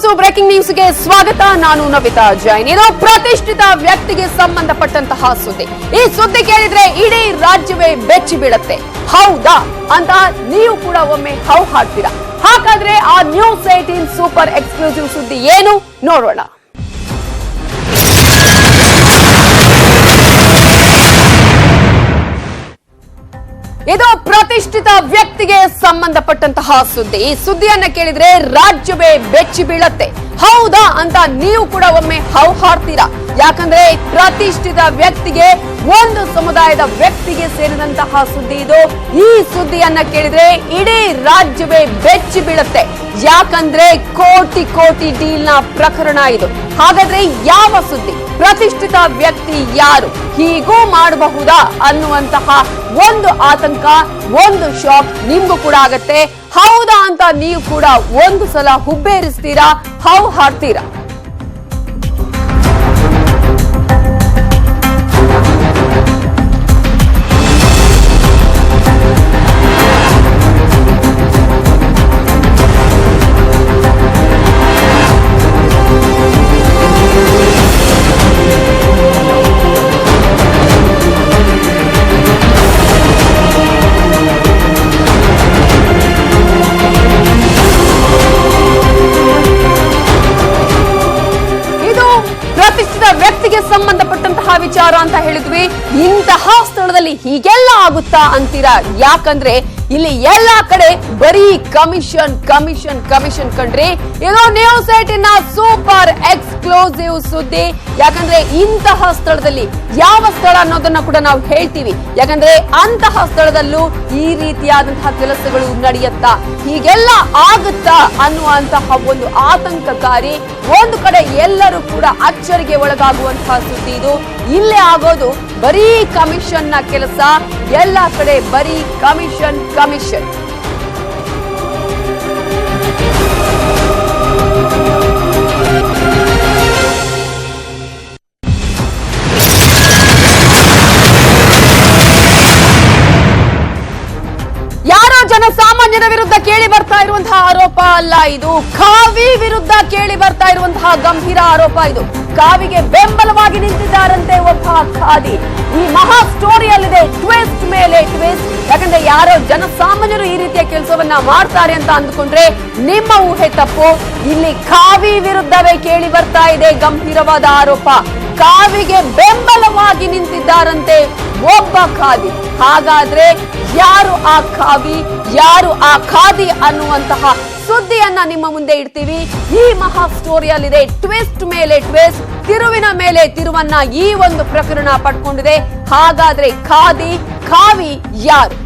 To breaking ನ್ಯೂಸ್ಗೆ ಸ್ವಾಗತ. ನಾನು ನವಿತಾ ಜೈನ್. ಇದು ಪ್ರತಿಷ್ಠಿತ ವ್ಯಕ್ತಿಗೆ ಸಂಬಂಧಪಟ್ಟಂತಹ ಸುದ್ದಿ. ಈ ಸುದ್ದಿ ಕೇಳಿದ್ರೆ ಇಡೀ ರಾಜ್ಯವೇ ಬೆಚ್ಚಿ ಬೀಳುತ್ತೆ. ಹೌದಾ ಅಂತ ನೀವು ಕೂಡ ಒಮ್ಮೆ ಹೌ ಹಾಡ್ತೀರಾ. ಹಾಗಾದ್ರೆ ಆ ನ್ಯೂಸ್ 18 ಸೂಪರ್ ಎಕ್ಸ್ಕ್ಲೂಸಿವ್ ಸುದ್ದಿ ಏನು ನೋಡೋಣ. ಇದು ಪ್ರತಿಷ್ಠಿತ ವ್ಯಕ್ತಿಗೆ ಸಂಬಂಧಪಟ್ಟಂತಹ ಸುದ್ದಿ. ಈ ಸುದ್ದಿಯನ್ನ ಕೇಳಿದ್ರೆ ರಾಜ್ಯವೇ ಬೆಚ್ಚಿ ಬೀಳತ್ತೆ. ಹೌದಾ ಅಂತ ನೀವು ಕೂಡ ಒಮ್ಮೆ ಹೌ ಹಾಡ್ತೀರಾ. ಯಾಕಂದ್ರೆ ಪ್ರತಿಷ್ಠಿತ ವ್ಯಕ್ತಿಗೆ, ಒಂದು ಸಮುದಾಯದ ವ್ಯಕ್ತಿಗೆ ಸೇರಿದಂತಹ ಸುದ್ದಿ ಇದು. ಈ ಸುದ್ದಿಯನ್ನ ಕೇಳಿದ್ರೆ ಇಡೀ ರಾಜ್ಯವೇ ಬೆಚ್ಚಿ ಬೀಳುತ್ತೆ. ಯಾಕಂದ್ರೆ ಕೋಟಿ ಕೋಟಿ ಡೀಲ್ ನ ಪ್ರಕರಣ ಇದು. ಹಾಗಾದ್ರೆ ಯಾವ ಸುದ್ದಿ? ಪ್ರತಿಷ್ಠಿತ ವ್ಯಕ್ತಿ ಯಾರು? ಹೀಗೂ ಮಾಡಬಹುದಾ ಅನ್ನುವಂತಹ ಒಂದು ಆತಂಕ, ಒಂದು ಶಾಕ್ ನಿಮ್ಗೂ ಕೂಡ ಆಗತ್ತೆ. ಹೌದಾ ಅಂತ ನೀವು ಕೂಡ ಒಂದು ಸಲ ಹುಬ್ಬೇರಿಸ್ತೀರಾ, ಹೌ ಹಾಡ್ತೀರಾ. ವ್ಯಕ್ತಿಗೆ ಸಂಬಂಧಪಟ್ಟಂತಹ ವಿಚಾರ ಅಂತ ಹೇಳಿದ್ವಿ. ಇಂತಹ ಸ್ಥಳದಲ್ಲಿ ಹೀಗೆಲ್ಲ ಆಗುತ್ತಾ ಅಂತೀರಾ? ಯಾಕಂದ್ರೆ ಇಲ್ಲಿ ಎಲ್ಲಾ ಕಡೆ ಬರೀ ಕಮಿಷನ್ ಕಮಿಷನ್ ಕಮಿಷನ್ ಕಂಡ್ರಿ. ಇದು ನ್ಯೂಸ್ 18 ಸೂಪರ್ ಎಕ್ಸ್ಕ್ಲೂಸಿವ್ ಸುದ್ದಿ. ಯಾಕಂದ್ರೆ ಇಂತಹ ಸ್ಥಳದಲ್ಲಿ, ಯಾವ ಸ್ಥಳ ಅನ್ನೋದನ್ನ ಕೂಡ ನಾವು ಹೇಳ್ತೀವಿ. ಯಾಕಂದ್ರೆ ಅಂತಹ ಸ್ಥಳದಲ್ಲೂ ಈ ರೀತಿಯಾದಂತಹ ಕೆಲಸಗಳು ನಡೆಯುತ್ತಾ, ಹೀಗೆಲ್ಲ ಆಗುತ್ತಾ ಅನ್ನುವಂತಹ ಒಂದು ಆತಂಕಕಾರಿ, ಒಂದು ಕಡೆ ಎಲ್ಲರೂ ಕೂಡ ಅಚ್ಚರಿಗೆ ಒಳಗಾಗುವಂತಹ ಸುದ್ದಿ ಇದು. ಇಲ್ಲೇ ಆಗೋದು ಬರೀ ಕಮಿಷನ್ ನ ಕೆಲಸ. ಎಲ್ಲ ಕಡೆ ಬರೀ ಕಮಿಷನ್ ಕಮಿಷನ್. ಯಾರೋ ಜನಸಾಮಾನ್ಯರ ವಿರುದ್ಧ ಕೇಳಿ ಬರ್ತಾ ಇರುವಂತಹ ಆರೋಪ ಅಲ್ಲ ಇದು. ಕಾವಿ ವಿರುದ್ಧ ಕೇಳಿ ಬರ್ತಾ ಇರುವಂತಹ ಗಂಭೀರ ಆರೋಪ ಇದು. ಕಾವಿಗೆ ಬೆಂಬಲವಾಗಿ ನಿಂತಿದ್ದಾರಂತೆ ಒಬ್ಬ ಖಾದಿ. ಈ ಮಹಾ ಸ್ಟೋರಿಯಲ್ಲಿದೆ ಟ್ವಿಸ್ಟ್ ಮೇಲೆ ಟ್ವಿಸ್ಟ್. ಯಾಕಂದ್ರೆ ಯಾರೋ ಜನಸಾಮಾನ್ಯರು ಈ ರೀತಿಯ ಕೆಲಸವನ್ನ ಮಾಡ್ತಾರೆ ಅಂತ ಅಂದುಕೊಂಡ್ರೆ ನಿಮ್ಮ ಊಹೆ ತಪ್ಪು. ಇಲ್ಲಿ ಕಾವಿ ವಿರುದ್ಧವೇ ಕೇಳಿ ಬರ್ತಾ ಇದೆ ಗಂಭೀರವಾದ ಆರೋಪ. ಕಾವಿಗೆ ಬೆಂಬಲವಾಗಿ ನಿಂತಿದ್ದಾರಂತೆ ಒಬ್ಬ ಖಾದಿ. ಹಾಗಾದ್ರೆ ಯಾರು ಆ ಕಾವಿ, ಯಾರು ಆ ಖಾದಿ ಅನ್ನುವಂತಹ ಸುದ್ದಿಯನ್ನ ನಿಮ್ಮ ಮುಂದೆ ಇಡ್ತೀವಿ. ಈ ಮಹಾ ಸ್ಟೋರಿಯಲ್ಲಿದೆ ಟ್ವಿಸ್ಟ್ ಮೇಲೆ ಟ್ವಿಸ್ಟ್, ತಿರುವಿನ ಮೇಲೆ ತಿರುವನ್ನ ಈ ಒಂದು ಪ್ರಕರಣ ಪಡ್ಕೊಂಡಿದೆ. ಹಾಗಾದ್ರೆ ಕಾವಿ ಯಾರು?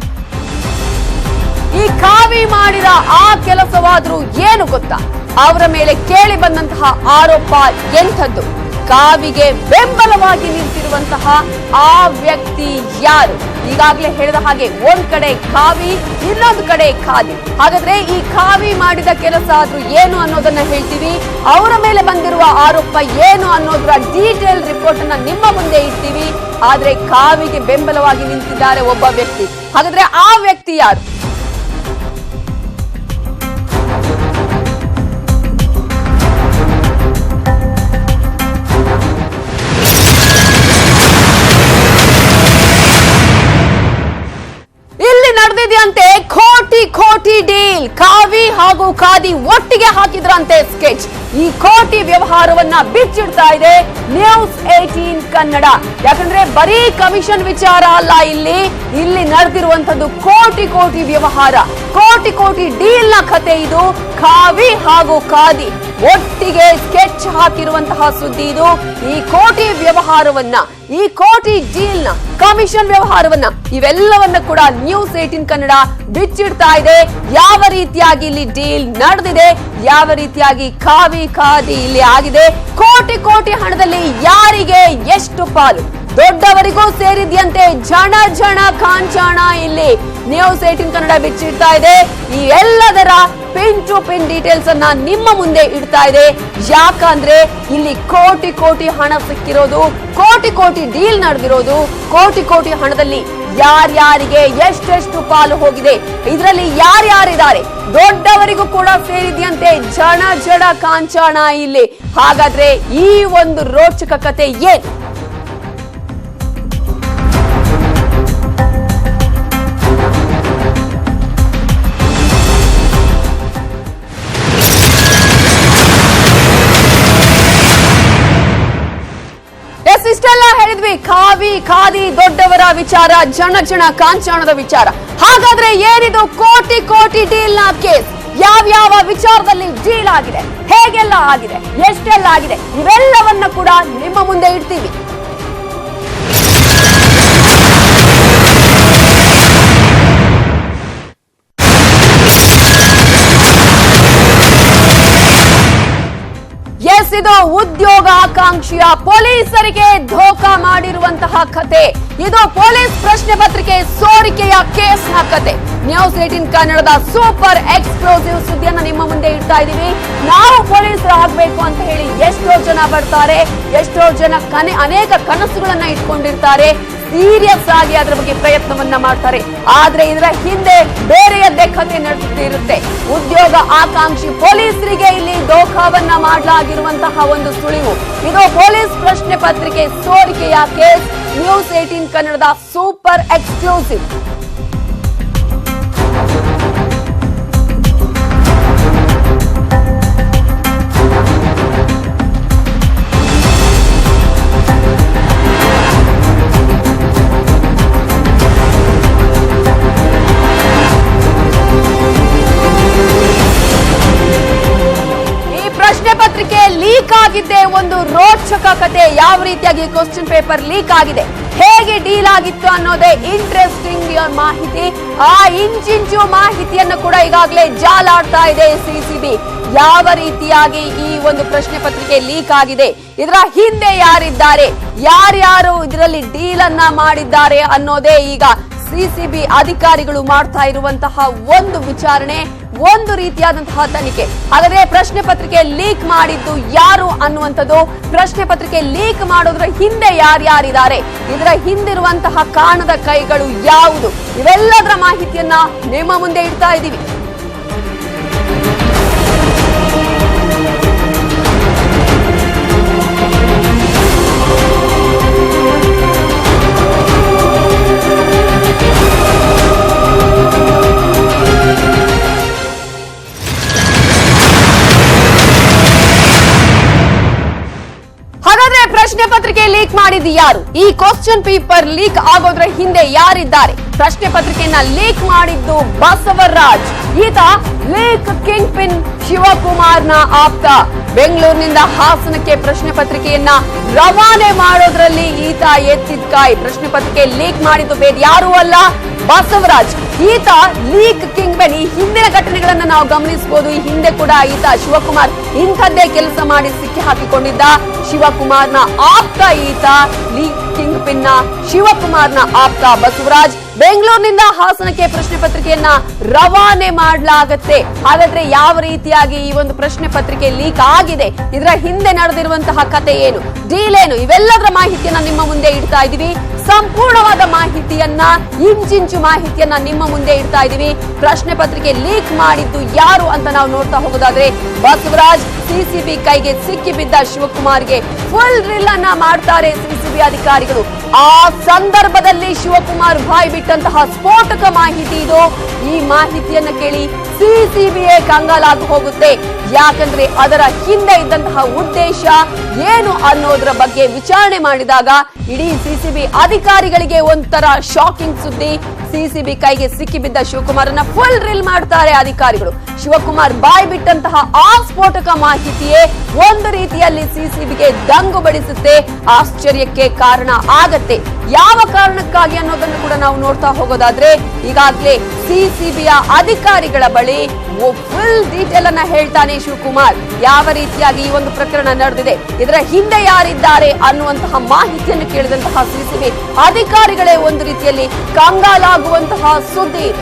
ಈ ಕಾವಿ ಮಾಡಿದ ಆ ಕೆಲಸವಾದ್ರೂ ಏನು ಗೊತ್ತಾ? ಅವರ ಮೇಲೆ ಕೇಳಿ ಬಂದಂತಹ ಆರೋಪ ಎಂಥದ್ದು? ಕಾವಿಗೆ ಬೆಂಬಲವಾಗಿ ನಿಂತಿರುವಂತಹ ಆ ವ್ಯಕ್ತಿ ಯಾರು? ಈಗಾಗಲೇ ಹೇಳಿದ ಹಾಗೆ ಒಂದ್ ಕಡೆ ಕಾವಿ, ಇನ್ನೊಂದು ಕಡೆ ಖಾದಿ. ಹಾಗಾದ್ರೆ ಈ ಕಾವಿ ಮಾಡಿದ ಕೆಲಸ ಆದ್ರೂ ಏನು ಅನ್ನೋದನ್ನ ಹೇಳ್ತೀವಿ. ಅವರ ಮೇಲೆ ಬಂದಿರುವ ಆರೋಪ ಏನು ಅನ್ನೋದರ ಡೀಟೇಲ್ ರಿಪೋರ್ಟ್ ಅನ್ನ ನಿಮ್ಮ ಮುಂದೆ ಇಡ್ತೀವಿ. ಆದ್ರೆ ಕಾವಿಗೆ ಬೆಂಬಲವಾಗಿ ನಿಂತಿದ್ದಾರೆ ಒಬ್ಬ ವ್ಯಕ್ತಿ. ಹಾಗಾದ್ರೆ ಆ ವ್ಯಕ್ತಿ ಯಾರು? ನಡೆದಿದೆಯಂತೆ ಕೋಟಿ ಕೋಟಿ ಡೀಲ್. ಕಾವಿ ಹಾಗೂ ಖಾದಿ ಒಟ್ಟಿಗೆ ಹಾಕಿದ್ರಂತೆ ಸ್ಕೆಚ್. ಈ ಕೋಟಿ ವ್ಯವಹಾರವನ್ನ ಬಿಚ್ಚಿಡ್ತಾ ಇದೆ ನ್ಯೂಸ್ 18 ಕನ್ನಡ. ಯಾಕಂದ್ರೆ ಬರೀ ಕಮಿಷನ್ ವಿಚಾರ ಅಲ್ಲ, ಇಲ್ಲಿ ನಡೆದಿರುವಂತದ್ದು ಕೋಟಿ ಕೋಟಿ ವ್ಯವಹಾರ, ಕೋಟಿ ಕೋಟಿ ಡೀಲ್ ನ ಕತೆ ಇದು. ಕಾವಿ ಹಾಗೂ ಖಾದಿ ಒಟ್ಟಿಗೆ ಸ್ಕೆಚ್ ಹಾಕಿರುವಂತಹ ಸುದ್ದಿ ಇದು. ಈ ಕೋಟಿ ವ್ಯವಹಾರವನ್ನ, ಈ ಕೋಟಿ ಡೀಲ್ ನ, ಕಮಿಷನ್ ವ್ಯವಹಾರವನ್ನ, ಇವೆಲ್ಲವನ್ನ ಕೂಡ ನ್ಯೂಸ್ 18 ಕನ್ನಡ ಬಿಚ್ಚಿಡ್ತಾ ಇದೆ. ಯಾವ ರೀತಿಯಾಗಿ ಇಲ್ಲಿ ಡೀಲ್ ನಡೆದಿದೆ, ಯಾವ ರೀತಿಯಾಗಿ ಖಾದಿ ಇಲ್ಲಿ ಆಗಿದೆ, ಕೋಟಿ ಕೋಟಿ ಹಣದಲ್ಲಿ ಯಾರಿಗೆ ಎಷ್ಟು ಪಾಲು, ದೊಡ್ಡವರಿಗೂ ಸೇರಿದ್ಯಂತೆ ಜನ ಜನ ಕಾಂಚಾಣ ಇಲ್ಲಿ ನ್ಯೂಸ್ 18 ಕನ್ನಡ ಬಿಚ್ಚಿಡ್ತಾ ಇದೆ. ಈ ಎಲ್ಲದರ ಪಿನ್ ಟು ಪಿನ್ ಡೀಟೇಲ್ಸ್ ಅನ್ನ ನಿಮ್ಮ ಮುಂದೆ ಇಡ್ತಾ ಇದೆ. ಯಾಕಂದ್ರೆ ಇಲ್ಲಿ ಕೋಟಿ ಕೋಟಿ ಹಣ ಸಿಕ್ಕಿರೋದು, ಕೋಟಿ ಕೋಟಿ ಡೀಲ್ ನಡೆದಿರೋದು, ಕೋಟಿ ಕೋಟಿ ಹಣದಲ್ಲಿ ಯಾರ್ಯಾರಿಗೆ ಎಷ್ಟೆಷ್ಟು ಪಾಲು ಹೋಗಿದೆ, ಇದರಲ್ಲಿ ಯಾರ್ಯಾರಿದ್ದಾರೆ, ದೊಡ್ಡವರಿಗೂ ಕೂಡ ಸೇರಿದೆಯಂತೆ ಜನ ಜಡ ಕಾಂಚಾಣ ಇಲ್ಲಿ. ಹಾಗಾದ್ರೆ ಈ ಒಂದು ರೋಚಕ ಕತೆ ಏನ್? ಇಷ್ಟೆಲ್ಲ ಹೇಳಿದ್ವಿ, ಖಾದಿ ದೊಡ್ಡವರ ವಿಚಾರ, ಜನ ಕಾಂಚಾಣದ ವಿಚಾರ. ಹಾಗಾದ್ರೆ ಏನಿದು ಕೋಟಿ ಕೋಟಿ ಡೀಲ್ ನ ಕೇಸ್? ಯಾವ್ಯಾವ ವಿಚಾರದಲ್ಲಿ ಡೀಲ್ ಆಗಿದೆ, ಹೇಗೆಲ್ಲ ಆಗಿದೆ, ಎಷ್ಟೆಲ್ಲ ಆಗಿದೆ, ಇವೆಲ್ಲವನ್ನ ಕೂಡ ನಿಮ್ಮ ಮುಂದೆ ಇಡ್ತೀವಿ. ಇದು ಉದ್ಯೋಗ ಆಕಾಂಕ್ಷಿಯ ಪೊಲೀಸರಿಗೆ ಧೋಕಾ ಮಾಡಿರುವಂತಹ ಕತೆ. ಇದು ಪೊಲೀಸ್ ಪ್ರಶ್ನೆ ಪತ್ರಿಕೆ ಸೋರಿಕೆಯ ಕೇಸ್ನ ಕತೆ. ನ್ಯೂಸ್ 18 ಕನ್ನಡದ ಸೂಪರ್ ಎಕ್ಸ್ಕ್ಲೂಸಿವ್ ಸುದ್ದಿಯನ್ನ ನಿಮ್ಮ ಮುಂದೆ ಇಡ್ತಾ ಇದೀವಿ. ನಾವು ಪೊಲೀಸರು ಆಗ್ಬೇಕು ಅಂತ ಹೇಳಿ ಎಷ್ಟೋ ಜನ ಬರ್ತಾರೆ, ಎಷ್ಟೋ ಜನ ಅನೇಕ ಕನಸುಗಳನ್ನ ಇಟ್ಕೊಂಡಿರ್ತಾರೆ, ಸೀರಿಯಸ್ ಆಗಿ ಅದರ ಬಗ್ಗೆ ಪ್ರಯತ್ನವನ್ನ ಮಾಡ್ತಾರೆ. ಆದ್ರೆ ಇದರ ಹಿಂದೆ ಬೇರೆಯದ್ದೇ ಕತೆ ನಡೆಯುತ್ತಿರುತ್ತೆ. ಉದ್ಯೋಗ ಆಕಾಂಕ್ಷಿ ಪೊಲೀಸರಿಗೆ ಇಲ್ಲಿ ದೋಖಾವನ್ನ ಮಾಡಲಾಗಿರುವಂತಹ ಒಂದು ಸುಳಿವು. ಇದು ಪೊಲೀಸ್ ಪ್ರಶ್ನೆ ಪತ್ರಿಕೆ ಸೋರಿಕೆಯ ಕೇಸ್. ನ್ಯೂಸ್ 18 ಕನ್ನಡದ ಸೂಪರ್ ಎಕ್ಸ್ಕ್ಲೂಸಿವ್. ಪತ್ರಿಕೆ ಲೀಕ್ ಆಗಿದ್ದೆ ಒಂದು ರೋಚಕ ಕತೆ. ಯಾವ ರೀತಿಯಾಗಿ ಕ್ವಶ್ಚನ್ ಪೇಪರ್ ಲೀಕ್ ಆಗಿದೆ, ಹೇಗೆ ಡೀಲ್ ಆಗಿತ್ತು ಅನ್ನೋದೇ ಇಂಟ್ರೆಸ್ಟಿಂಗ್ ಮಾಹಿತಿ. ಆ ಇಂಚಿಂಚು ಮಾಹಿತಿಯನ್ನು ಕೂಡ ಈಗಾಗಲೇ ಜಾಲಾಡ್ತಾ ಇದೆ ಸಿಸಿಬಿ. ಯಾವ ರೀತಿಯಾಗಿ ಈ ಒಂದು ಪ್ರಶ್ನೆ ಪತ್ರಿಕೆ ಲೀಕ್ ಆಗಿದೆ, ಇದರ ಹಿಂದೆ ಯಾರಿದ್ದಾರೆ, ಯಾರ್ಯಾರು ಇದರಲ್ಲಿ ಡೀಲ್ ಅನ್ನ ಮಾಡಿದ್ದಾರೆ ಅನ್ನೋದೇ ಈಗ ಸಿಸಿಬಿ ಅಧಿಕಾರಿಗಳು ಮಾಡ್ತಾ ಇರುವಂತಹ ಒಂದು ವಿಚಾರಣೆ, ಒಂದು ರೀತಿಯಾದಂತಹ ತನಿಖೆ. ಹಾಗಾದ್ರೆ ಪ್ರಶ್ನೆ ಪತ್ರಿಕೆ ಲೀಕ್ ಮಾಡಿದ್ದು ಯಾರು ಅನ್ನುವಂಥದ್ದು, ಪ್ರಶ್ನೆ ಪತ್ರಿಕೆ ಲೀಕ್ ಮಾಡೋದ್ರ ಹಿಂದೆ ಯಾರ್ಯಾರಿದ್ದಾರೆ, ಇದರ ಹಿಂದಿರುವಂತಹ ಕಾಣದ ಕೈಗಳು ಯಾವುದು, ಇವೆಲ್ಲದರ ಮಾಹಿತಿಯನ್ನ ನಿಮ್ಮ ಮುಂದೆ ಇಡ್ತಾ ಇದ್ದೀವಿ. ಪ್ರಶ್ನೆ ಪತ್ರಿಕೆ ಲೀಕ್ ಮಾಡಿದ್ದು ಯಾರು, ಈ ಕ್ವಶ್ಚನ್ ಪೇಪರ್ ಲೀಕ್ ಆಗೋದ್ರ ಹಿಂದೆ ಯಾರಿದ್ದಾರೆ? ಪ್ರಶ್ನೆ ಪತ್ರಿಕೆಯನ್ನ ಲೀಕ್ ಮಾಡಿದ್ದು ಬಸವರಾಜ್. ಈತ ಲೀಕ್ ಕಿಂಗ್ ಪಿನ್ ಶಿವಕುಮಾರ್ನ ಆಪ್ತ. ಬೆಂಗಳೂರಿನಿಂದ ಹಾಸನಕ್ಕೆ ಪ್ರಶ್ನೆ ಪತ್ರಿಕೆಯನ್ನ ರವಾನೆ ಮಾಡೋದ್ರಲ್ಲಿ ಈತ ಎತ್ತಿದ ಕಾಯಿ. ಪ್ರಶ್ನೆ ಪತ್ರಿಕೆ ಲೀಕ್ ಮಾಡಿದ್ದು ಬೇರೆ ಯಾರು ಅಲ್ಲ, ಬಸವರಾಜ್. ಈತ ಲೀಕ್ ಕಿಂಗ್ ಪಿನ್. ಈ ಹಿಂದಿನ ಘಟನೆಗಳನ್ನ ನಾವು ಗಮನಿಸಬಹುದು. ಈ ಹಿಂದೆ ಕೂಡ ಈತ ಶಿವಕುಮಾರ್ ಇಂಥದ್ದೇ ಕೆಲಸ ಮಾಡಿ ಸಿಕ್ಕಿ ಹಾಕಿಕೊಂಡಿದ್ದ. ಶಿವಕುಮಾರ್ನ ಆಪ್ತ ಈತ, ಲೀಕ್ ಕಿಂಗ್ ಪಿನ್ ನ ಶಿವಕುಮಾರ್ನ ಆಪ್ತ ಬಸವರಾಜ್. ಬೆಂಗಳೂರಿನಿಂದ ಹಾಸನಕ್ಕೆ ಪ್ರಶ್ನೆ ಪತ್ರಿಕೆಯನ್ನ ರವಾನೆ ಮಾಡಲಾಗತ್ತೆ. ಹಾಗಾದ್ರೆ ಯಾವ ರೀತಿಯಾಗಿ ಈ ಒಂದು ಪ್ರಶ್ನೆ ಪತ್ರಿಕೆ ಲೀಕ್ ಆಗಿದೆ, ಇದರ ಹಿಂದೆ ನಡೆದಿರುವಂತಹ ಕತೆ ಏನು, ಡೀಲ್ ಏನು, ಇವೆಲ್ಲದರ ಮಾಹಿತಿಯನ್ನ ನಿಮ್ಮ ಮುಂದೆ ಇಡ್ತಾ ಇದೀವಿ. ಸಂಪೂರ್ಣವಾದ ಮಾಹಿತಿಯನ್ನ, ಇಂಚಿಂಚು ಮಾಹಿತಿಯನ್ನ ನಿಮ್ಮ ಮುಂದೆ ಇಡ್ತಾ ಇದೀವಿ. ಪ್ರಶ್ನೆ ಪತ್ರಿಕೆ ಲೀಕ್ ಮಾಡಿದ್ದು ಯಾರು ಅಂತ ನಾವು ನೋಡ್ತಾ ಹೋಗೋದಾದ್ರೆ ಬಸವರಾಜ್. ಸಿಸಿಬಿ ಕೈಗೆ ಸಿಕ್ಕಿ ಬಿದ್ದ ಶಿವಕುಮಾರ್ಗೆ ಫುಲ್ ಡ್ರಿಲ್ ಅನ್ನ ಮಾಡ್ತಾರೆ ಸಿಸಿಬಿ ಅಧಿಕಾರಿಗಳು. ಆ ಸಂದರ್ಭದಲ್ಲಿ ಶಿವಕುಮಾರ್ ಬಾಯ್ ಬಿಟ್ಟಂತಹ ಸ್ಫೋಟಕ ಮಾಹಿತಿ ಇದು. ಈ ಮಾಹಿತಿಯನ್ನ ಕೇಳಿ ಸಿಸಿಬಿಯೇ ಕಂಗಾಲಾಗಿ ಹೋಗುತ್ತೆ. ಯಾಕಂದ್ರೆ ಅದರ ಹಿಂದೆ ಇದ್ದಂತಹ ಉದ್ದೇಶ ಏನು ಅನ್ನೋದರ ಬಗ್ಗೆ ವಿಚಾರಣೆ ಮಾಡಿದಾಗ ಇಡೀ ಸಿಸಿಬಿ ಅಧಿಕಾರಿಗಳಿಗೆ ಒಂಥರ ಶಾಕಿಂಗ್ ಸುದ್ದಿ. ಸಿಸಿಬಿ ಕೈಗೆ ಸಿಕ್ಕಿಬಿದ್ದ ಶಿವಕುಮಾರನ್ನ ಫುಲ್ ಡ್ರಿಲ್ ಮಾಡ್ತಾರೆ ಅಧಿಕಾರಿಗಳು. ಶಿವಕುಮಾರ್ ಬಾಯ್ ಬಿಟ್ಟಂತಹ ಆ ಸ್ಫೋಟಕ ಮಾಹಿತಿಯೇ ಒಂದು ರೀತಿಯಲ್ಲಿ ಸಿಸಿಬಿಗೆ ದಂಗು ಬಡಿಸುತ್ತೆ, ಆಶ್ಚರ್ಯಕ್ಕೆ ಕಾರಣ ಆಗತ್ತೆ. ಯಾವ ಕಾರಣಕ್ಕಾಗಿ ಅನ್ನೋದನ್ನು ಕೂಡ ನಾವು ನೋಡ್ತಾ ಹೋಗೋದಾದ್ರೆ ಈಗಾಗಲೇ ಸಿಸಿಬಿಯ ಅಧಿಕಾರಿಗಳ ಬಳಿ ಫುಲ್ ಡೀಟೇಲ್ ಅನ್ನ ಹೇಳ್ತಾನೆ ಶಿವಕುಮಾರ್. ಯಾವ ರೀತಿಯಾಗಿ ಈ ಒಂದು ಪ್ರಕರಣ ನಡೆದಿದೆ, ಇದರ ಹಿಂದೆ ಯಾರಿದ್ದಾರೆ ಅನ್ನುವಂತಹ ಮಾಹಿತಿಯನ್ನು ಕೇಳಿದಂತಹ ಸಿಸಿಬಿ ಅಧಿಕಾರಿಗಳೇ ಒಂದು ರೀತಿಯಲ್ಲಿ ಕಂಗಾಲಾಗುವಂತಹ ಸುದ್ದಿ ಇದೆ.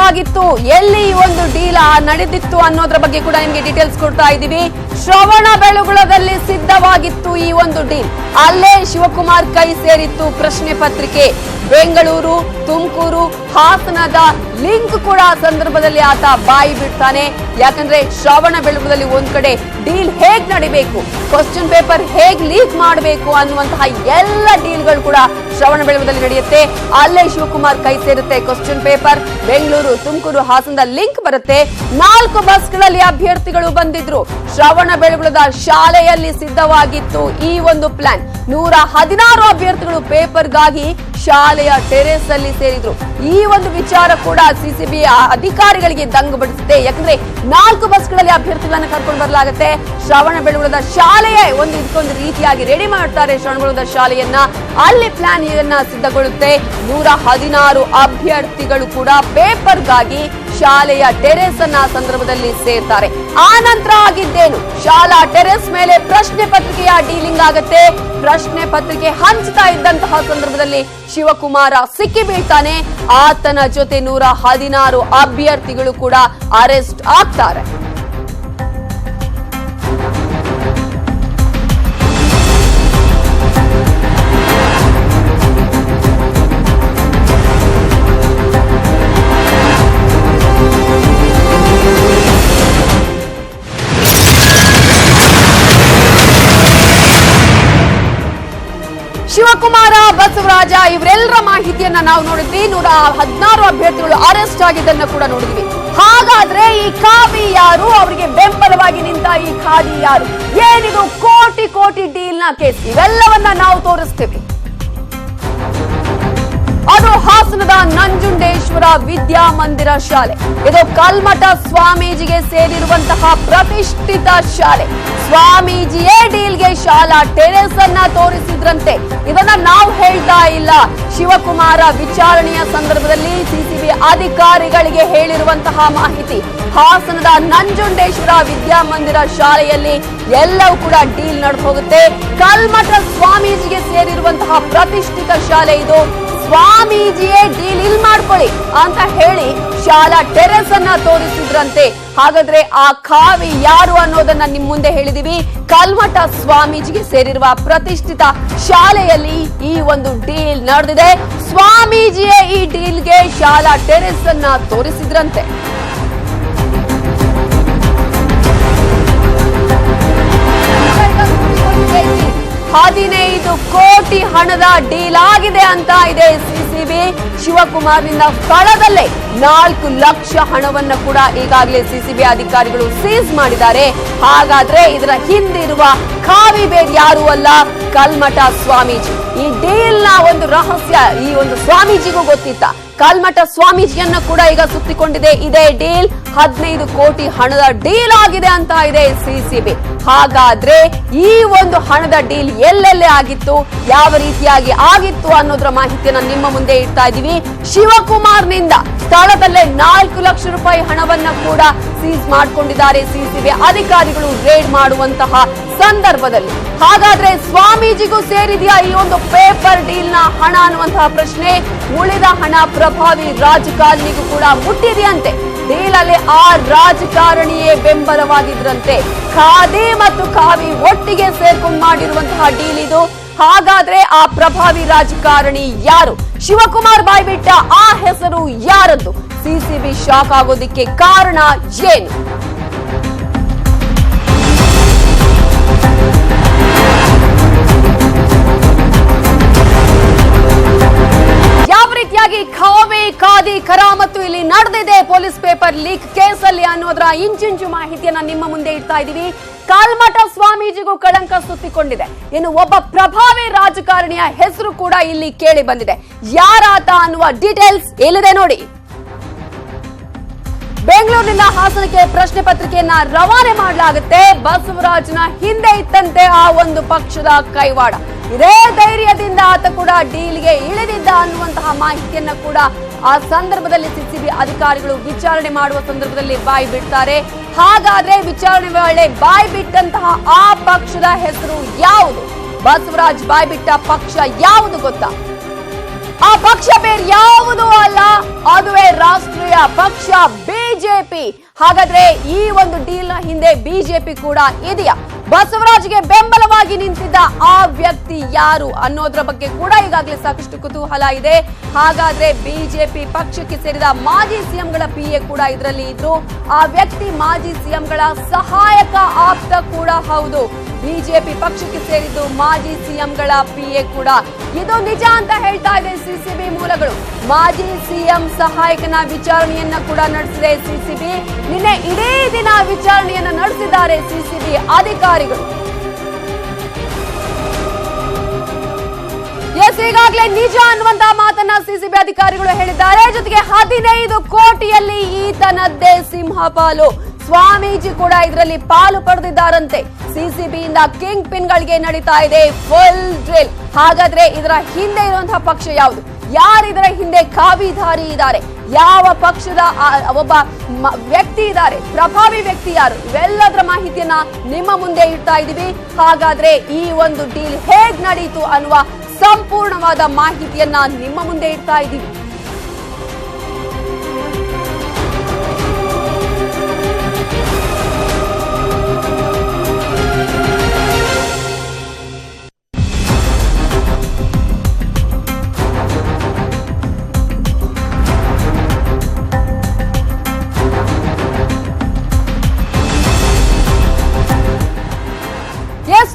ಆಗಿತ್ತು, ಎಲ್ಲಿ ಈ ಒಂದು ಡೀಲ್ ನಡೆದಿತ್ತು ಅನ್ನೋದ್ರ ಬಗ್ಗೆ ಕೂಡ ನಿಮಗೆ ಡೀಟೇಲ್ಸ್ ಕೊಡ್ತಾ ಇದ್ದೀವಿ. ಶ್ರವಣ ಬೆಳಗೊಳದಲ್ಲಿ ಸಿದ್ಧವಾಗಿತ್ತು ಈ ಒಂದು ಡೀಲ್. ಅಲ್ಲೇ ಶಿವಕುಮಾರ್ ಕೈ ಸೇರಿತ್ತು ಪ್ರಶ್ನೆ ಪತ್ರಿಕೆ. ಬೆಂಗಳೂರು, ತುಮಕೂರು, ಹಾಸನದ ಲಿಂಕ್ ಕೂಡ ಸಂದರ್ಭದಲ್ಲಿ ಆತ ಬಾಯಿ ಬಿಡ್ತಾನೆ. ಯಾಕಂದ್ರೆ ಶ್ರವಣ ಬೆಳಗೊಳದಲ್ಲಿ ಒಂದ್ ಕಡೆ ಡೀಲ್ ಹೇಗ್ ನಡಿಬೇಕು, ಕ್ವಶನ್ ಪೇಪರ್ ಹೇಗ್ ಲೀಕ್ ಮಾಡಬೇಕು ಅನ್ನುವಂತಹ ಎಲ್ಲ ಡೀಲ್ಗಳು ಕೂಡ ಶ್ರವಣ ಬೆಳಗೊಳದಲ್ಲಿ ನಡೆಯುತ್ತೆ. ಅಲ್ಲೇ ಶಿವಕುಮಾರ್ ಕೈ ಸೇರುತ್ತೆ ಕ್ವಶನ್ ಪೇಪರ್. ಬೆಂಗಳೂರು, ತುಮಕೂರು, ಹಾಸನದ ಲಿಂಕ್ ಬರುತ್ತೆ. 4 ಬಸ್ಗಳಲ್ಲಿ ಅಭ್ಯರ್ಥಿಗಳು ಬಂದಿದ್ರು. ಶ್ರವಣ ಬೆಳಗೊಳದ ಶಾಲೆಯಲ್ಲಿ ಸಿದ್ಧವಾಗಿತ್ತು ಈ ಒಂದು ಪ್ಲಾನ್. 116 ಅಭ್ಯರ್ಥಿಗಳು ಪೇಪರ್ಗಾಗಿ ಶಾಲೆಯ ಟೆರೇಸ್ ಅಲ್ಲಿ ಸೇರಿದ್ರು. ಈ ಒಂದು ವಿಚಾರ ಕೂಡ ಸಿಸಿಬಿ ಅಧಿಕಾರಿಗಳಿಗೆ ದಂಗು ಬಡಿಸುತ್ತೆ. ಯಾಕಂದ್ರೆ 4 ಬಸ್ಗಳಲ್ಲಿ ಅಭ್ಯರ್ಥಿಗಳನ್ನ ಕರ್ಕೊಂಡು ಬರಲಾಗುತ್ತೆ. ಶ್ರವಣ ಬೆಳಗೊಳದ ಶಾಲೆಯೇ ಇದಕ್ಕೊಂದು ರೀತಿಯಾಗಿ ರೆಡಿ ಮಾಡ್ತಾರೆ. ಶ್ರವಣ ಬೆಳಗೊಳದ ಶಾಲೆಯನ್ನ ಅಲ್ಲಿ ಪ್ಲಾನ್ ಸಿದ್ಧಗೊಳ್ಳುತ್ತೆ. 116 ಅಭ್ಯರ್ಥಿಗಳು ಕೂಡ ಪೇಪರ್ಗಾಗಿ ಶಾಲೆಯ ಟೆರೇಸ್ ಅನ್ನ ಸಂದರ್ಭದಲ್ಲಿ ಸೇರ್ತಾರೆ. ಆ ನಂತರ ಆಗಿದ್ದೇನು, ಶಾಲಾ ಟೆರೇಸ್ ಮೇಲೆ ಪ್ರಶ್ನೆ ಪತ್ರಿಕೆಯ ಡೀಲಿಂಗ್ ಆಗತ್ತೆ. ಪ್ರಶ್ನೆ ಪತ್ರಿಕೆ ಹಂಚ್ತಾ ಇದ್ದಂತಹ ಸಂದರ್ಭದಲ್ಲಿ ಶಿವಕುಮಾರ ಸಿಕ್ಕಿ ಬೀಳ್ತಾನೆ. ಆತನ ಜೊತೆ 116 ಅಭ್ಯರ್ಥಿಗಳು ಕೂಡ ಅರೆಸ್ಟ್ ಆಗ್ತಾರೆ. ಶಿವಕುಮಾರ, ಬಸವರಾಜ ಇವರೆಲ್ಲರ ಮಾಹಿತಿಯನ್ನ ನಾವು ನೋಡಿದ್ವಿ. 116 ಅಭ್ಯರ್ಥಿಗಳು ಅರೆಸ್ಟ್ ಆಗಿದ್ದನ್ನ ಕೂಡ ನೋಡಿದ್ವಿ. ಹಾಗಾದ್ರೆ ಈ ಕಾವಿ ಯಾರು, ಅವರಿಗೆ ಬೆಂಬಲವಾಗಿ ನಿಂತ ಈ ಖಾದಿ ಯಾರು, ಏನಿದು ಕೋಟಿ ಕೋಟಿ ಡೀಲ್ ನ ಕೇಸ್, ಇವೆಲ್ಲವನ್ನ ನಾವು ತೋರಿಸ್ತೀವಿ. ಅದು ಹಾಸನದ ನಂಜುಂಡೇಶ್ವರ ವಿದ್ಯಾಮಂದಿರ ಶಾಲೆ. ಇದು ಕಲ್ಮಠ ಸ್ವಾಮೀಜಿಗೆ ಸೇರಿರುವಂತಹ ಪ್ರತಿಷ್ಠಿತ ಶಾಲೆ. ಸ್ವಾಮೀಜಿಯೇ ಡೀಲ್ಗೆ ಶಾಲಾ ಟೆರೇಸ್ ಅನ್ನ ತೋರಿಸಿದ್ರಂತೆ. ಇದನ್ನ ನಾವು ಹೇಳ್ತಾ ಇಲ್ಲ. ಶಿವಕುಮಾರ ವಿಚಾರಣೆಯ ಸಂದರ್ಭದಲ್ಲಿ ಸಿಸಿಬಿ ಅಧಿಕಾರಿಗಳಿಗೆ ಹೇಳಿರುವಂತಹ ಮಾಹಿತಿ. ಹಾಸನದ ನಂಜುಂಡೇಶ್ವರ ವಿದ್ಯಾಮಂದಿರ ಶಾಲೆಯಲ್ಲಿ ಎಲ್ಲವೂ ಕೂಡ ಡೀಲ್ ನಡೆದು ಹೋಗುತ್ತೆ. ಕಲ್ಮಠ ಸ್ವಾಮೀಜಿಗೆ ಸೇರಿರುವಂತಹ ಪ್ರತಿಷ್ಠಿತ ಶಾಲೆ ಇದು. ಸ್ವಾಮೀಜಿಯೇ ಡೀಲ್ ಇಲ್ಲಿ ಮಾಡ್ಕೊಳ್ಳಿ ಅಂತ ಹೇಳಿ ಶಾಲಾ ಟೆರೇಸ್ ಅನ್ನ ತೋರಿಸಿದ್ರಂತೆ. ಹಾಗಾದ್ರೆ ಆ ಖಾವಿ ಯಾರು ಅನ್ನೋದನ್ನ ನಿಮ್ ಮುಂದೆ ಹೇಳಿದೀವಿ. ಕಲ್ಮಠ ಸ್ವಾಮೀಜಿಗೆ ಸೇರಿರುವ ಪ್ರತಿಷ್ಠಿತ ಶಾಲೆಯಲ್ಲಿ ಈ ಒಂದು ಡೀಲ್ ನಡೆದಿದೆ. ಸ್ವಾಮೀಜಿಯೇ ಈ ಡೀಲ್ಗೆ ಶಾಲಾ ಟೆರೇಸ್ ಅನ್ನ ತೋರಿಸಿದ್ರಂತೆ. $15 ಕೋಟಿ ಹಣದ ಡೀಲ್ ಆಗಿದೆ ಅಂತ ಇದೆ ಸಿಸಿಬಿ. ಶಿವಕುಮಾರ್ನಿಂದ ಸ್ಥಳದಲ್ಲೇ 4 ಲಕ್ಷ ಹಣವನ್ನ ಕೂಡ ಈಗಾಗಲೇ ಸಿಸಿಬಿ ಅಧಿಕಾರಿಗಳು ಸೀಸ್ ಮಾಡಿದ್ದಾರೆ. ಹಾಗಾದ್ರೆ ಇದರ ಹಿಂದಿರುವ ಖಾವಿ ಬೇರೆ ಯಾರು ಅಲ್ಲ, ಕಲ್ಮಠ ಸ್ವಾಮೀಜಿ. ಈ ಡೀಲ್ ನ ಒಂದು ರಹಸ್ಯ ಈ ಒಂದು ಸ್ವಾಮೀಜಿಗೂ ಗೊತ್ತಿತ್ತ. ಕಲ್ಮಠ ಸ್ವಾಮೀಜಿಯನ್ನ ಕೂಡ ಈಗ ಸುತ್ತಿಕೊಂಡಿದೆ ಇದೇ ಡೀಲ್. 15 ಕೋಟಿ ಹಣದ ಡೀಲ್ ಆಗಿದೆ ಅಂತ ಇದೆ ಸಿಸಿಬಿ. ಹಾಗಾದ್ರೆ ಈ ಒಂದು ಹಣದ ಡೀಲ್ ಎಲ್ಲೆಲ್ಲೇ ಆಗಿತ್ತು, ಯಾವ ರೀತಿಯಾಗಿ ಆಗಿತ್ತು ಅನ್ನೋದ್ರ ಮಾಹಿತಿಯನ್ನ ನಿಮ್ಮ ಮುಂದೆ ಇಡ್ತಾ ಇದೀವಿ. ಶಿವಕುಮಾರ್ನಿಂದ ಸ್ಥಳದಲ್ಲೇ 4 ಲಕ್ಷ ರೂಪಾಯಿ ಹಣವನ್ನ ಕೂಡ ಸೀಸ್ ಮಾಡಿಕೊಂಡಿದ್ದಾರೆ ಸಿಸಿಬಿ ಅಧಿಕಾರಿಗಳು ರೇಡ್ ಮಾಡುವಂತಹ ಸಂದರ್ಭದಲ್ಲಿ. ಹಾಗಾದ್ರೆ ಸ್ವಾಮೀಜಿಗೂ ಸೇರಿದೆಯಾ ಈ ಒಂದು ಪೇಪರ್ ಡೀಲ್ ನ ಹಣ ಅನ್ನುವಂತಹ ಪ್ರಶ್ನೆ. ಉಳಿದ ಹಣ ಪ್ರಭಾವಿ ರಾಜಕಾರಣಿಗೂ ಕೂಡ ಮುಟ್ಟಿದೆಯಂತೆ. ಡೀಲ್ ಅಲ್ಲಿ ಆ ರಾಜಕಾರಣಿಯೇ ಬೆಂಬಲವಾಗಿದ್ರಂತೆ. ಖಾದಿ ಮತ್ತು ಕಾವಿ ಒಟ್ಟಿಗೆ ಸೇರ್ಕೊಂಡು ಮಾಡಿರುವಂತಹ ಡೀಲ್ ಇದು. ಹಾಗಾದ್ರೆ ಆ ಪ್ರಭಾವಿ ರಾಜಕಾರಣಿ ಯಾರು? ಶಿವಕುಮಾರ್ ಬಾಯ್ಬಿಟ್ಟ ಆ ಹೆಸರು ಯಾರದ್ದು? ಸಿಸಿಬಿ ಶಾಕ್ ಆಗೋದಿಕ್ಕೆ ಕಾರಣ ಏನು? ಖಾದಿ ಕರಾಮತ್ತು ಇಲ್ಲಿ ನಡೆದಿದೆ ಪೊಲೀಸ್ ಪೇಪರ್ ಲೀಕ್ ಕೇಸಲ್ಲಿ ಅನ್ನೋದರ ಇಂಚಿಂಚು ಮಾಹಿತಿಯನ್ನ ನಿಮ್ಮ ಮುಂದೆ ಇಡ್ತಾ ಇದೀವಿ. ಕಲ್ಮಠ ಸ್ವಾಮೀಜಿಗೂ ಕಳಂಕ ಸುತ್ತಿಕೊಂಡಿದೆ. ಇನ್ನು ಒಬ್ಬ ಪ್ರಭಾವಿ ರಾಜಕಾರಣಿಯ ಹೆಸರು ಕೂಡ ಇಲ್ಲಿ ಕೇಳಿ ಬಂದಿದೆ. ಯಾರಾತ ಅನ್ನುವ ಡೀಟೇಲ್ಸ್ ಇಲ್ಲಿದೆ ನೋಡಿ. ಬೆಂಗಳೂರಿನಿಂದ ಹಾಸನಕ್ಕೆ ಪ್ರಶ್ನೆ ಪತ್ರಿಕೆಯನ್ನ ರವಾನೆ ಮಾಡಲಾಗುತ್ತೆ. ಬಸವರಾಜ್ನ ಹಿಂದೆ ಇತ್ತಂತೆ ಆ ಒಂದು ಪಕ್ಷದ ಕೈವಾಡ. ಇದೇ ಧೈರ್ಯದಿಂದ ಆತ ಕೂಡ ಡೀಲ್ಗೆ ಇಳಿದಿದ್ದ ಅನ್ನುವಂತಹ ಮಾಹಿತಿಯನ್ನ ಕೂಡ ಆ ಸಂದರ್ಭದಲ್ಲಿ ಸಿಸಿಬಿ ಅಧಿಕಾರಿಗಳು ವಿಚಾರಣೆ ಮಾಡುವ ಸಂದರ್ಭದಲ್ಲಿ ಬಾಯಿ ಬಿಡ್ತಾರೆ. ಹಾಗಾದ್ರೆ ವಿಚಾರಣೆ ವೇಳೆ ಬಾಯಿ ಬಿಟ್ಟಂತಹ ಆ ಪಕ್ಷದ ಹೆಸರು ಯಾವುದು? ಬಸವರಾಜ್ ಬಾಯಿ ಬಿಟ್ಟ ಪಕ್ಷ ಯಾವುದು ಗೊತ್ತಾ? ಆ ಪಕ್ಷ ಬೇರೆ ಯಾವುದೂ ಅಲ್ಲ, ಅದುವೇ ರಾಷ್ಟ್ರೀಯ ಪಕ್ಷ ಬಿಜೆಪಿ. ಹಾಗಾದ್ರೆ ಈ ಒಂದು ಡೀಲ್ ನ ಹಿಂದೆ ಬಿಜೆಪಿ ಕೂಡ ಇದೆಯಾ? ಬಸವರಾಜ್ಗೆ ಬೆಂಬಲವಾಗಿ ನಿಂತಿದ್ದ ಆ ವ್ಯಕ್ತಿ ಯಾರು ಅನ್ನೋದ್ರ ಬಗ್ಗೆ ಕೂಡ ಈಗಾಗಲೇ ಸಾಕಷ್ಟು ಕುತೂಹಲ ಇದೆ. ಹಾಗಾದ್ರೆ ಬಿಜೆಪಿ ಪಕ್ಷಕ್ಕೆ ಸೇರಿದ ಮಾಜಿ ಸಿಎಂಗಳ ಪಿಎ ಕೂಡ ಇದರಲ್ಲಿ ಇದ್ರು. ಆ ವ್ಯಕ್ತಿ ಮಾಜಿ ಸಿಎಂಗಳ ಸಹಾಯಕ ಆಪ್ತ ಕೂಡ ಹೌದು. ಬಿಜೆಪಿ ಪಕ್ಷಕ್ಕೆ ಸೇರಿದ್ದು ಮಾಜಿ ಸಿಎಂಗಳ ಪಿಎ ಕೂಡ. ಇದು ನಿಜ ಅಂತ ಹೇಳ್ತಾ ಇದೆ ಸಿಸಿಬಿ ಮೂಲಗಳು. ಮಾಜಿ ಸಿಎಂ ಸಹಾಯಕನ ವಿಚಾರಣೆಯನ್ನ ಕೂಡ ನಡೆಸಿದೆ ಸಿಸಿಬಿ. ನಿನ್ನೆ ಇಡೀ ದಿನ ವಿಚಾರಣೆಯನ್ನ ನಡೆಸಿದ್ದಾರೆ ಸಿಸಿಬಿ ಅಧಿಕಾರಿಗಳು. ಈಗಾಗಲೇ ನಿಜ ಅನ್ನುವಂತಹ ಮಾತನ್ನ ಸಿಸಿಬಿ ಅಧಿಕಾರಿಗಳು ಹೇಳಿದ್ದಾರೆ. ಜೊತೆಗೆ 15 ಕೋಟಿಯಲ್ಲಿ ಈತನದ್ದೇ ಸಿಂಹಪಾಲು. ಸ್ವಾಮೀಜಿ ಕೂಡ ಇದರಲ್ಲಿ ಪಾಲು ಪಡೆದಿದ್ದಾರಂತೆ. ಸಿಸಿಬಿಯಿಂದ ಕಿಂಗ್ ಪಿನ್ ಗಳಿಗೆ ನಡೀತಾ ಇದೆ ಫುಲ್ ಡ್ರಿಲ್. ಹಾಗಾದ್ರೆ ಇದರ ಹಿಂದೆ ಇರುವಂತಹ ಪಕ್ಷ ಯಾವುದು? ಯಾರಿದರ ಹಿಂದೆ ಕಾವಿಧಾರಿ ಇದ್ದಾರೆ? ಯಾವ ಪಕ್ಷದ ಒಬ್ಬ ವ್ಯಕ್ತಿ ಇದ್ದಾರೆ? ಪ್ರಭಾವಿ ವ್ಯಕ್ತಿ ಯಾರು? ಇವೆಲ್ಲದರ ಮಾಹಿತಿಯನ್ನ ನಿಮ್ಮ ಮುಂದೆ ಇಡ್ತಾ ಇದೀವಿ. ಹಾಗಾದ್ರೆ ಈ ಒಂದು ಡೀಲ್ ಹೇಗ್ ನಡೀತು ಅನ್ನುವ ಸಂಪೂರ್ಣವಾದ ಮಾಹಿತಿಯನ್ನ ನಿಮ್ಮ ಮುಂದೆ ಇಡ್ತಾ ಇದ್ದೀವಿ.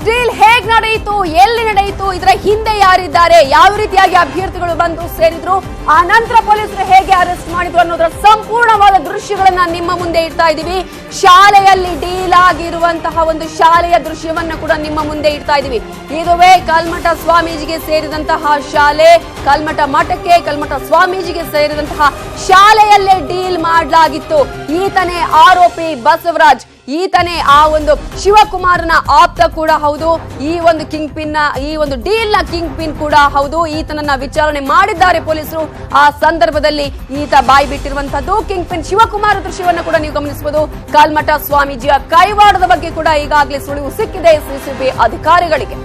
ಡೀಲ್ ಹೇಗ್ ನಡೆಯಿತು? ಎಲ್ಲಿ ನಡೆಯಿತು? ಇದರ ಹಿಂದೆ ಯಾರಿದ್ದಾರೆ? ಯಾವ ರೀತಿಯಾಗಿ ಅಭ್ಯರ್ಥಿಗಳು ಬಂದು ಸೇರಿದ್ರು? ಆ ನಂತರ ಪೊಲೀಸರು ಹೇಗೆ ಅರೆಸ್ಟ್ ಮಾಡಿದ್ರು ಅನ್ನೋದರ ಸಂಪೂರ್ಣವಾದ ದೃಶ್ಯಗಳನ್ನ ನಿಮ್ಮ ಮುಂದೆ ಇಡ್ತಾ ಇದೀವಿ. ಶಾಲೆಯಲ್ಲಿ ಡೀಲ್ ಆಗಿರುವಂತಹ ಒಂದು ಶಾಲೆಯ ದೃಶ್ಯವನ್ನ ಕೂಡ ನಿಮ್ಮ ಮುಂದೆ ಇಡ್ತಾ ಇದೀವಿ. ಇದುವೇ ಕಲ್ಮಠ ಸ್ವಾಮೀಜಿಗೆ ಸೇರಿದಂತಹ ಶಾಲೆ. ಕಲ್ಮಠ ಮಠಕ್ಕೆ, ಕಲ್ಮಠ ಸ್ವಾಮೀಜಿಗೆ ಸೇರಿದಂತಹ ಶಾಲೆಯಲ್ಲೇ ಡೀಲ್ ಮಾಡಲಾಗಿತ್ತು. ಈತನೇ ಆರೋಪಿ ಬಸವರಾಜ್. ಈತನೇ ಆ ಒಂದು ಶಿವಕುಮಾರನ ಆಪ್ತ ಕೂಡ ಹೌದು. ಈ ಒಂದು ಕಿಂಗ್ ಪಿನ್ ಈ ಒಂದು ಡೀಲ್ ನ ಕಿಂಗ್ ಪಿನ್ ಕೂಡ ಹೌದು. ಈತನನ್ನ ವಿಚಾರಣೆ ಮಾಡಿದ್ದಾರೆ ಪೊಲೀಸರು. ಆ ಸಂದರ್ಭದಲ್ಲಿ ಈತ ಬಾಯಿ ಬಿಟ್ಟಿರುವಂತದ್ದು ಕಿಂಗ್ ಪಿನ್ ಶಿವಕುಮಾರ ದೃಶ್ಯವನ್ನ ಕೂಡ ನೀವು ಗಮನಿಸಬಹುದು. ಕಲ್ಮಠ ಸ್ವಾಮೀಜಿಯ ಕೈವಾಡದ ಬಗ್ಗೆ ಕೂಡ ಈಗಾಗಲೇ ಸುಳಿವು ಸಿಕ್ಕಿದೆ ಸಿಸಿಬಿ ಅಧಿಕಾರಿಗಳಿಗೆ.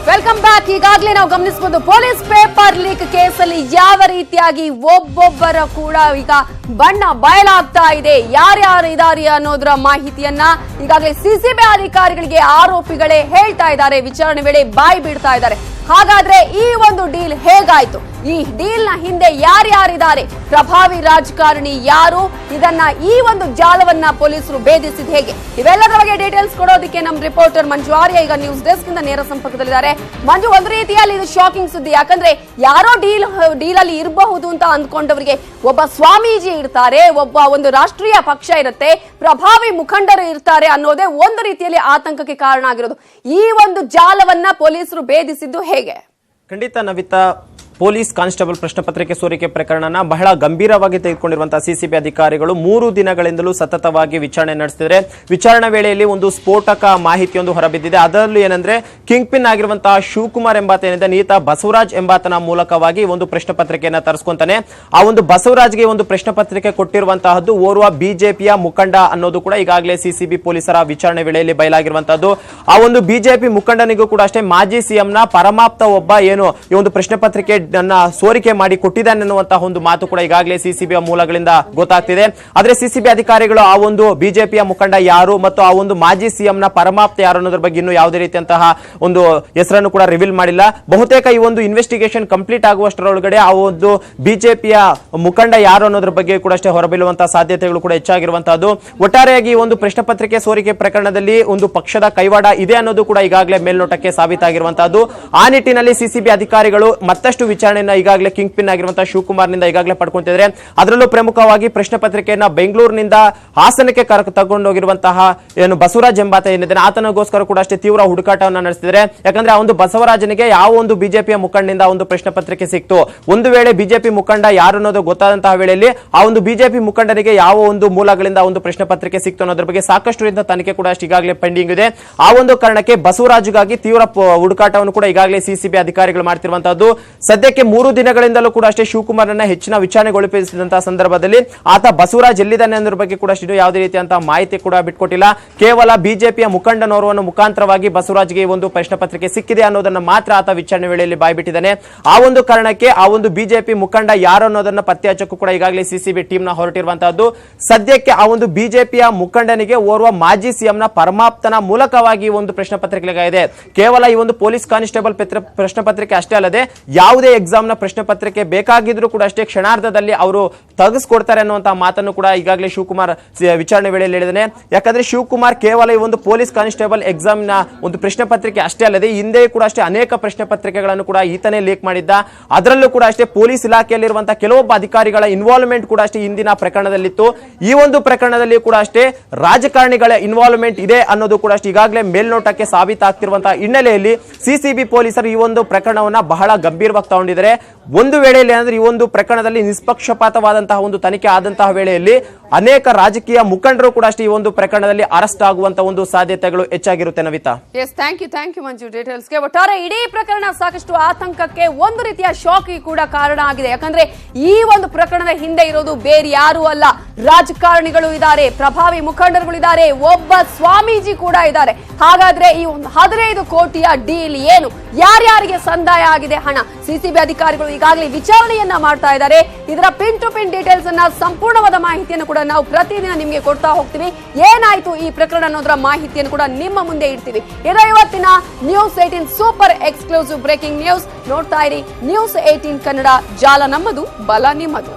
Welcome back. ಈಗಾಗಲೇ ನಾವು ಗಮನಿಸಬಹುದು ಪೊಲೀಸ್ ಪೇಪರ್ ಲೀಕ್ ಕೇಸಲ್ಲಿ ಯಾವ ರೀತಿಯಾಗಿ ಒಬ್ಬೊಬ್ಬರ ಕೂಡ ಈಗ ಬಣ್ಣ ಬಯಲಾಗ್ತಾ ಇದೆ. ಯಾರ್ಯಾರು ಇದ್ದಾರೆ ಅನ್ನೋದರ ಮಾಹಿತಿಯನ್ನ ಈಗಾಗಲೇ ಸಿಸಿಬಿ ಅಧಿಕಾರಿಗಳಿಗೆ ಆರೋಪಿಗಳೇ ಹೇಳ್ತಾ ಇದ್ದಾರೆ. ವಿಚಾರಣೆ ವೇಳೆ ಬಾಯಿ ಬಿಡ್ತಾ ಇದ್ದಾರೆ. ಹಾಗಾದ್ರೆ ಈ ಒಂದು ಡೀಲ್ ಹೇಗಾಯ್ತು? ಈ ಡೀಲ್ ನ ಹಿಂದೆ ಯಾರ್ಯಾರಿದ್ದಾರೆ? ಪ್ರಭಾವಿ ರಾಜಕಾರಣಿ ಯಾರು? ಇದನ್ನ ಈ ಒಂದು ಜಾಲವನ್ನ ಪೊಲೀಸರು ಭೇದಿಸಿದ ಹೇಗೆ? ಇವೆಲ್ಲದರ ಬಗ್ಗೆ ಡೀಟೇಲ್ಸ್ ಕೊಡೋದಕ್ಕೆ ನಮ್ಮ ರಿಪೋರ್ಟರ್ ಮಂಜು ಆರ್ಯ ಈಗ ನ್ಯೂಸ್ ಡೆಸ್ಕ್ ಇಂದ ನೇರ ಸಂಪರ್ಕದಲ್ಲಿದ್ದಾರೆ. ಮಂಜು, ಒಂದು ರೀತಿಯಲ್ಲಿ ಇದು ಶಾಕಿಂಗ್ ಸುದ್ದಿ. ಯಾಕಂದ್ರೆ ಯಾರೋ ಡೀಲ್ ಅಲ್ಲಿ ಇರಬಹುದು ಅಂತ ಅಂದ್ಕೊಂಡವರಿಗೆ ಒಬ್ಬ ಸ್ವಾಮೀಜಿ ಇರ್ತಾರೆ, ಒಬ್ಬ ಒಂದು ರಾಷ್ಟ್ರೀಯ ಪಕ್ಷ ಇರುತ್ತೆ, ಪ್ರಭಾವಿ ಮುಖಂಡರು ಇರ್ತಾರೆ ಅನ್ನೋದೇ ಒಂದು ರೀತಿಯಲ್ಲಿ ಆತಂಕಕ್ಕೆ ಕಾರಣ ಆಗಿರೋದು. ಈ ಒಂದು ಜಾಲವನ್ನ ಪೊಲೀಸರು ಭೇದಿಸಿದ್ದು ಹೇಗೆ? ಖಂಡಿತ ನವಿತಾ, ಪೊಲೀಸ್ ಕಾನ್ಸ್ಟೇಬಲ್ ಪ್ರಶ್ನೆ ಪತ್ರಿಕೆ ಸೋರಿಕೆ ಪ್ರಕರಣನ ಬಹಳ ಗಂಭೀರವಾಗಿ ತೆಗೆದುಕೊಂಡಿರುವಂತಹ ಸಿಸಿಬಿ ಅಧಿಕಾರಿಗಳು 3 ದಿನಗಳಿಂದಲೂ ಸತತವಾಗಿ ವಿಚಾರಣೆ ನಡೆಸಿದರೆ ವಿಚಾರಣಾ ವೇಳೆಯಲ್ಲಿ ಒಂದು ಸ್ಫೋಟಕ ಮಾಹಿತಿಯೊಂದು ಹೊರಬಿದ್ದಿದೆ. ಅದರಲ್ಲೂ ಏನಂದ್ರೆ ಕಿಂಗ್ ಪಿನ್ ಆಗಿರುವಂತಹ ಶಿವಕುಮಾರ್ ಎಂಬಾತ ಏನಿದೆ, ಈತ ಬಸವರಾಜ್ ಎಂಬಾತನ ಮೂಲಕವಾಗಿ ಒಂದು ಪ್ರಶ್ನೆ ಪತ್ರಿಕೆಯನ್ನ ತರಿಸ್ಕೊಂತಾನೆ. ಆ ಒಂದು ಬಸವರಾಜ್ಗೆ ಒಂದು ಪ್ರಶ್ನೆ ಪತ್ರಿಕೆ ಕೊಟ್ಟಿರುವಂತಹದ್ದು ಓರ್ವ ಬಿಜೆಪಿಯ ಮುಖಂಡ ಅನ್ನೋದು ಕೂಡ ಈಗಾಗಲೇ ಸಿಸಿಬಿ ಪೊಲೀಸರ ವಿಚಾರಣೆ ವೇಳೆಯಲ್ಲಿ ಬಯಲಾಗಿರುವಂತಹದ್ದು. ಆ ಒಂದು ಬಿಜೆಪಿ ಮುಖಂಡನಿಗೂ ಕೂಡ ಅಷ್ಟೇ ಮಾಜಿ ಸಿಎಂನ ಪರಮಾಪ್ತ ಒಬ್ಬ ಏನು ಈ ಒಂದು ಪ್ರಶ್ನೆ ಪತ್ರಿಕೆ ಸೋರಿಕೆ ಮಾಡಿ ಕೊಟ್ಟಿದ್ದಾನೆ ಅನ್ನುವಂತಹ ಒಂದು ಮಾತು ಕೂಡ ಈಗಾಗಲೇ ಸಿಸಿಬಿ ಮೂಲಗಳಿಂದ ಗೊತ್ತಾಗ್ತಿದೆ. ಆದ್ರೆ ಸಿಸಿಬಿ ಅಧಿಕಾರಿಗಳು ಆ ಒಂದು ಬಿಜೆಪಿಯ ಮುಖಂಡ ಯಾರು ಮತ್ತು ಆ ಒಂದು ಮಾಜಿ ಸಿಎಂನ ಪರಮಾಪ್ತ ಯಾರು ಅನ್ನೋದ್ರ ಬಗ್ಗೆ ಇನ್ನೂ ಯಾವುದೇ ರೀತಿಯಂತಹ ಒಂದು ಹೆಸರನ್ನು ಕೂಡ ರಿವೀಲ್ ಮಾಡಿಲ್ಲ. ಬಹುತೇಕ ಈ ಒಂದು ಇನ್ವೆಸ್ಟಿಗೇಷನ್ ಕಂಪ್ಲೀಟ್ ಆಗುವಷ್ಟರೊಳಗಡೆ ಆ ಒಂದು ಬಿಜೆಪಿಯ ಮುಖಂಡ ಯಾರು ಅನ್ನೋದ್ರ ಬಗ್ಗೆ ಕೂಡ ಅಷ್ಟೇ ಹೊರಬೀಳುವಂತಹ ಸಾಧ್ಯತೆಗಳು ಕೂಡ ಹೆಚ್ಚಾಗಿರುವಂತಹದ್ದು. ಒಟ್ಟಾರೆಯಾಗಿ ಒಂದು ಪ್ರಶ್ನೆ ಪತ್ರಿಕೆ ಸೋರಿಕೆ ಪ್ರಕರಣದಲ್ಲಿ ಒಂದು ಪಕ್ಷದ ಕೈವಾಡ ಇದೆ ಅನ್ನೋದು ಕೂಡ ಈಗಾಗಲೇ ಮೇಲ್ನೋಟಕ್ಕೆ ಸಾಬೀತಾಗಿರುವಂತಹದ್ದು. ಆ ನಿಟ್ಟಿನಲ್ಲಿ ಸಿಸಿಬಿ ಅಧಿಕಾರಿಗಳು ಮತ್ತಷ್ಟು ವಿಚಾರಣೆಯನ್ನ ಈಗಾಗಲೇ ಕಿಂಗ್ ಪಿನ್ ಆಗಿರುವಂತಹ ಶಿವಕುಮಾರ್ನಿಂದ ಈಗಾಗಲೇ ಪಡ್ಕೊಂತಿದ್ದಾರೆ. ಅದರಲ್ಲೂ ಪ್ರಮುಖವಾಗಿ ಪ್ರಶ್ನೆ ಪತ್ರಿಕೆಯನ್ನ ಬೆಂಗಳೂರಿನಿಂದ ಹಾಸನಕ್ಕೆ ತಗೊಂಡೋಗಿರುವಂತಹ ಏನು ಬಸವರಾಜ್ ಎಂಬಾತ ಏನಿದೆ ಆತನಿಗೋಸ್ಕರ ಕೂಡ ಅಷ್ಟೇ ತೀವ್ರ ಹುಡುಕಾಟವನ್ನ ನಡೆಸಿದ್ದಾರೆ. ಯಾಕಂದ್ರೆ ಆ ಒಂದು ಬಸವರಾಜನಿಗೆ ಯಾವ ಒಂದು ಬಿಜೆಪಿಯ ಮುಖಂಡನಿಂದ ಒಂದು ಪ್ರಶ್ನೆ ಪತ್ರಿಕೆ ಸಿಕ್ತು, ಒಂದು ವೇಳೆ ಬಿಜೆಪಿ ಮುಖಂಡ ಯಾರು ಅನ್ನೋದು ಗೊತ್ತಾದಂತಹ ವೇಳೆಯಲ್ಲಿ ಆ ಒಂದು ಬಿಜೆಪಿ ಮುಖಂಡನಿಗೆ ಯಾವ ಒಂದು ಮೂಲಗಳಿಂದ ಒಂದು ಪ್ರಶ್ನೆ ಪತ್ರಿಕೆ ಸಿಕ್ತು ಅನ್ನೋದ್ರ ಬಗ್ಗೆ ಸಾಕಷ್ಟು ರೀತಿಯ ತನಿಖೆ ಕೂಡ ಅಷ್ಟು ಈಗಾಗಲೇ ಪೆಂಡಿಂಗ್ ಇದೆ. ಆ ಒಂದು ಕಾರಣಕ್ಕೆ ಬಸವರಾಜ್ಗಾಗಿ ತೀವ್ರ ಹುಡುಕಾಟವನ್ನು ಕೂಡ ಈಗಾಗಲೇ ಸಿಸಿಬಿ ಅಧಿಕಾರಿಗಳು ಮಾಡ್ತಿರುವಂತಹದ್ದು. ಸದ್ಯಕ್ಕೆ 3 ದಿನಗಳಿಂದಲೂ ಕೂಡ ಅಷ್ಟೇ ಶಿವಕುಮಾರ್ನ ಹೆಚ್ಚಿನ ವಿಚಾರಣೆಗೊಳಪಡಿಸಿದಂತಹ ಸಂದರ್ಭದಲ್ಲಿ ಆತ ಬಸವರಾಜ್ ಎಲ್ಲಿದ್ದಾನೆ ಅನ್ನೋದ್ರ ಬಗ್ಗೆ ಕೂಡ ಅಷ್ಟು ಯಾವುದೇ ರೀತಿಯಂತಹ ಮಾಹಿತಿ ಕೂಡ ಬಿಟ್ಕೊಟ್ಟಿಲ್ಲ. ಕೇವಲ ಬಿಜೆಪಿಯ ಮುಖಂಡನೋರ್ವನ ಮುಖಾಂತರವಾಗಿ ಬಸವರಾಜ್ಗೆ ಒಂದು ಪ್ರಶ್ನೆ ಪತ್ರಿಕೆ ಸಿಕ್ಕಿದೆ ಅನ್ನೋದನ್ನ ಮಾತ್ರ ಆತ ವಿಚಾರಣೆ ವೇಳೆಯಲ್ಲಿ ಬಾಯ್ಬಿಟ್ಟಿದ್ದಾನೆ. ಆ ಒಂದು ಕಾರಣಕ್ಕೆ ಆ ಒಂದು ಬಿಜೆಪಿ ಮುಖಂಡ ಯಾರು ಅನ್ನೋದನ್ನ ಪತ್ತೆ ಹಚ್ಚಕ್ಕೂ ಕೂಡ ಈಗಾಗಲೇ ಸಿಸಿಬಿ ಟೀಮ್ ನ ಹೊರಟಿರುವಂತಹದ್ದು. ಸದ್ಯಕ್ಕೆ ಆ ಒಂದು ಬಿಜೆಪಿಯ ಮುಖಂಡನಿಗೆ ಓರ್ವ ಮಾಜಿ ಸಿಎಂನ ಪರಮಾಪ್ತನ ಮೂಲಕವಾಗಿ ಒಂದು ಪ್ರಶ್ನೆ ಪತ್ರಿಕೆ ಇದೆ. ಕೇವಲ ಈ ಒಂದು ಪೊಲೀಸ್ ಕಾನ್ಸ್ಟೇಬಲ್ ಪ್ರಶ್ನೆ ಪತ್ರಿಕೆ ಅಷ್ಟೇ ಅಲ್ಲದೆ ಯಾವುದೇ ಎಕ್ಸಾಮ್ ನ ಪ್ರಶ್ನೆ ಪತ್ರಿಕೆ ಬೇಕಾಗಿದ್ರು ಕೂಡ ಅಷ್ಟೇ ಕ್ಷಣಾರ್ಧದಲ್ಲಿ ಅವರು ತೆಗೆದುಕೊಡ್ತಾರೆ ಅನ್ನುವಂತಹ ಮಾತನ್ನು ಕೂಡ ಈಗಾಗಲೇ ಶಿವಕುಮಾರ್ ವಿಚಾರಣೆ ವೇಳೆಯಲ್ಲಿ ಹೇಳಿದ್ದಾನೆ. ಯಾಕಂದ್ರೆ ಶಿವಕುಮಾರ್ ಕೇವಲ ಈ ಒಂದು ಪೊಲೀಸ್ ಕಾನ್ಸ್ಟೇಬಲ್ ಎಕ್ಸಾಮ್ ನ ಒಂದು ಪ್ರಶ್ನೆ ಪತ್ರಿಕೆ ಅಷ್ಟೇ ಅಲ್ಲದೆ ಹಿಂದೆ ಕೂಡ ಅಷ್ಟೇ ಅನೇಕ ಪ್ರಶ್ನೆ ಪತ್ರಿಕೆಗಳನ್ನು ಕೂಡ ಈತನೇ ಲೀಕ್ ಮಾಡಿದ್ದ. ಅದರಲ್ಲೂ ಕೂಡ ಅಷ್ಟೇ ಪೊಲೀಸ್ ಇಲಾಖೆಯಲ್ಲಿರುವಂತಹ ಕೆಲವೊಬ್ಬ ಅಧಿಕಾರಿಗಳ ಇನ್ವಾಲ್ವ್ಮೆಂಟ್ ಕೂಡ ಅಷ್ಟೇ ಹಿಂದಿನ ಪ್ರಕರಣದಲ್ಲಿತ್ತು. ಈ ಒಂದು ಪ್ರಕರಣದಲ್ಲಿ ಕೂಡ ಅಷ್ಟೇ ರಾಜಕಾರಣಿಗಳ ಇನ್ವಾಲ್ವ್ಮೆಂಟ್ ಇದೆ ಅನ್ನೋದು ಕೂಡ ಅಷ್ಟೇ ಈಗಾಗಲೇ ಮೇಲ್ನೋಟಕ್ಕೆ ಸಾಬೀತಾಗ್ತಿರುವಂತಹ ಹಿನ್ನೆಲೆಯಲ್ಲಿ ಸಿಸಿಬಿ ಪೊಲೀಸರು ಈ ಒಂದು ಪ್ರಕರಣವನ್ನ ಬಹಳ ಗಂಭೀರವಾಗಿ ತಗೊಂಡಿದ್ದಾರೆ. ಒಂದು ವೇಳೆಯಲ್ಲಿ ಅಂದ್ರೆ ಈ ಒಂದು ಪ್ರಕರಣದಲ್ಲಿ ನಿಷ್ಪಕ್ಷಪಾತವಾದಂತಹ ಒಂದು ತನಿಖೆ ಆದಂತಹ ವೇಳೆಯಲ್ಲಿ ಅನೇಕ ರಾಜಕೀಯ ಮುಖಂಡರು ಕೂಡ ಅಷ್ಟೇ ಈ ಒಂದು ಪ್ರಕರಣದಲ್ಲಿ ಅರೆಸ್ಟ್ ಆಗುವಂತಹ ಒಂದು ಸಾಧ್ಯತೆಗಳು ಹೆಚ್ಚಾಗಿರುತ್ತೆ. ನವಿತಾ, ಎಸ್, ಥ್ಯಾಂಕ್ ಯು ಮಂಜು ಡೀಟೇಲ್ಸ್ಗೆ. ಒಟ್ಟಾರೆ ಇಡೀ ಪ್ರಕರಣ ಸಾಕಷ್ಟು ಆತಂಕಕ್ಕೆ, ಒಂದು ರೀತಿಯ ಶಾಕ್ ಕೂಡ ಕಾರಣ ಆಗಿದೆ. ಯಾಕಂದ್ರೆ ಈ ಒಂದು ಪ್ರಕರಣದ ಹಿಂದೆ ಇರೋದು ಬೇರೆ ಯಾರು ಅಲ್ಲ, ರಾಜಕಾರಣಿಗಳು ಇದ್ದಾರೆ, ಪ್ರಭಾವಿ ಮುಖಂಡರುಗಳು ಇದ್ದಾರೆ, ಒಬ್ಬ ಸ್ವಾಮೀಜಿ ಕೂಡ ಇದ್ದಾರೆ. ಹಾಗಾದ್ರೆ ಈ 15 ಕೋಟಿಯ ಡೀಲ್ ಏನು, ಯಾರ್ಯಾರಿಗೆ ಸಂದಾಯ ಆಗಿದೆ ಹಣ, ಸಿಸಿಬಿ ಅಧಿಕಾರಿಗಳು ಈಗಾಗಲೇ ವಿಚಾರಣೆಯನ್ನ ಮಾಡ್ತಾ ಇದ್ದಾರೆ. ಇದರ ಪಿನ್ ಟು ಪಿನ್ ಡೀಟೇಲ್ಸ್ ಅನ್ನ, ಸಂಪೂರ್ಣವಾದ ಮಾಹಿತಿಯನ್ನು ಕೂಡ ನಾವು ಪ್ರತಿದಿನ ನಿಮಗೆ ಕೊಡ್ತಾ ಹೋಗ್ತೀವಿ. ಏನಾಯ್ತು ಈ ಪ್ರಕರಣ ಅನ್ನೋದರ ಮಾಹಿತಿಯನ್ನು ಕೂಡ ನಿಮ್ಮ ಮುಂದೆ ಇಡ್ತೀವಿ. ಇದು ಇವತ್ತಿನ news 18 super exclusive breaking news. ನೋಡ್ತಾ ಇರಿ ನ್ಯೂಸ್ 18 ಕನ್ನಡ, ಜಾಲ ನಮ್ಮದು, ಬಲ ನಿಮ್ಮದು.